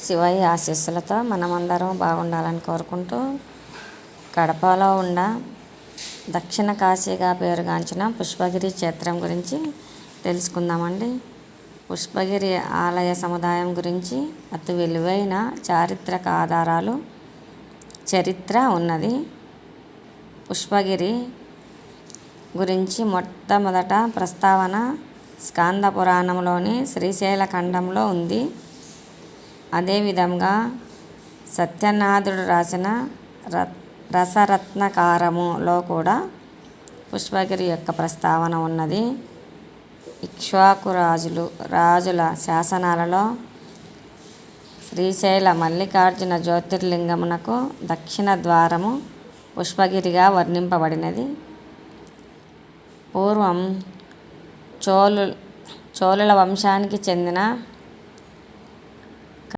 శివయ్య ఆశీస్సులతో మనమందరం బాగుండాలని కోరుకుంటూ కడపలో ఉన్న దక్షిణ కాశీగా పేరుగాంచిన పుష్పగిరి క్షేత్రం గురించి తెలుసుకుందామండి. పుష్పగిరి ఆలయ సముదాయం గురించి అతి విలువైన చారిత్రక ఆధారాలు చరిత్ర ఉన్నది. పుష్పగిరి గురించి మొట్టమొదట ప్రస్తావన స్కాంద పురాణంలోని శ్రీశైల ఖండంలో ఉంది. అదేవిధంగా సత్యనాథుడు రాసిన రసరత్నకారములో కూడా పుష్పగిరి యొక్క ప్రస్తావన ఉన్నది. ఇక్ష్వాకు రాజుల శాసనాలలో శ్రీశైల మల్లికార్జున జ్యోతిర్లింగమునకు దక్షిణ ద్వారము పుష్పగిరిగా వర్ణింపబడినది. పూర్వం చోళుల వంశానికి చెందిన